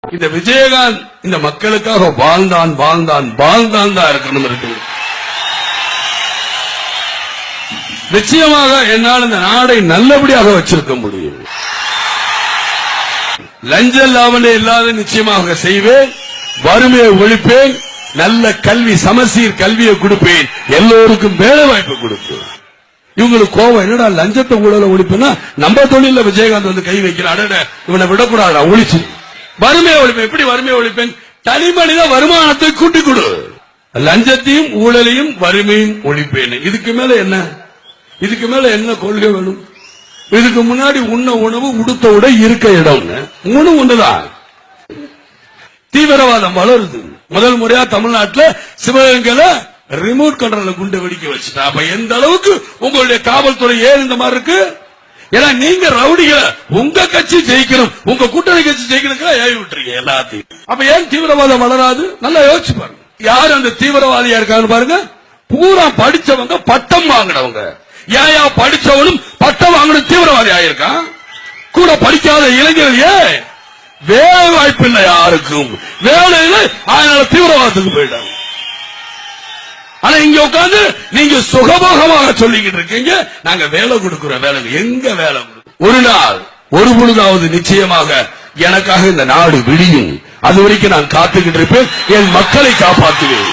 இந்த விஜயகாந்த் இந்த மக்களுக்காக வாழ்ந்தான் வாழ்ந்தான் வாழ்ந்தான் தான் இருக்கணும் இருக்கு. நிச்சயமாக என்னால் இந்த நாடை நல்லபடியாக வச்சிருக்க முடியும். லஞ்ச லாவணே இல்லாத நிச்சயமாக செய்வேன். வறுமையை ஒழிப்பேன். நல்ல கல்வி சமசீர் கல்வியை கொடுப்பேன். எல்லோருக்கும் வேலை வாய்ப்பு கொடுப்பேன். இவங்களுக்கு கோபம் என்னடா லஞ்சத்தை ஊழல ஒழிப்புன்னா நம்ம தொழில விஜயகாந்த் வந்து கை வைக்கிறான். இவனை விடக்கூடாது ஒழிச்சு வறுமையை ஒழிப்பேன். எப்படி வறுமையை ஒழிப்பேன்? தனி மனித வருமானத்தை கூட்டி கொடு. லஞ்சத்தையும் ஊழலையும் வறுமையும் ஒழிப்பேன். இதுக்கு மேல என்ன? இதுக்கு மேல என்ன கொள்கை வேணும்? இதுக்கு முன்னாடி உண்ண உணவு உடுத்த உடை இருக்க இடம் மூணு ஒண்ணுதான். தீவிரவாதம் வளருது. முதல் முறையா தமிழ்நாட்டில் சிவகங்கையில ரிமோட் கண்ட்ரோல குண்டு வெடிக்க வச்சுட்டா. அப்ப எந்த அளவுக்கு உங்களுடைய காவல்துறை ஏன் இந்த மாதிரி இருக்கு? ஏன்னா நீங்க ரவுடிகளை உங்க கட்சி ஜெயிக்கணும், உங்க கூட்டணி கட்சி ஜெயிக்கணும் ஏவி விட்டுருக்கீங்க எல்லாத்தையும். அப்ப ஏன் தீவிரவாதம் வளராது? நல்லா யோசிச்சு பாருங்க. யாரு அந்த தீவிரவாதியா இருக்கான்னு பாருங்க. பூரா படிச்சவங்க, பட்டம் வாங்கினவங்க. ஏன் படிச்சவனும் பட்டம் வாங்கின தீவிரவாதி ஆயிருக்கான்? கூட படிக்காத இளைஞர்கள் வேலை வாய்ப்பு இல்லை, யாருக்கும் வேலை இல்லை, அதனால தீவிரவாதத்துக்கு போயிட்டாங்க. ஆனா இங்க உட்கார்ந்து நீங்க சுகபோகமாக சொல்லிக்கிட்டு இருக்கீங்க நாங்க வேலை கொடுக்கிறோம். வேலை எங்க வேலை? ஒரு நாள் ஒரு பொழுதாவது நிச்சயமாக எனக்காக இந்த நாடு விடியும். அது வரைக்கும் நான் காத்துக்கிட்டு இருப்பேன். என் மக்களை காப்பாற்றுவேன்.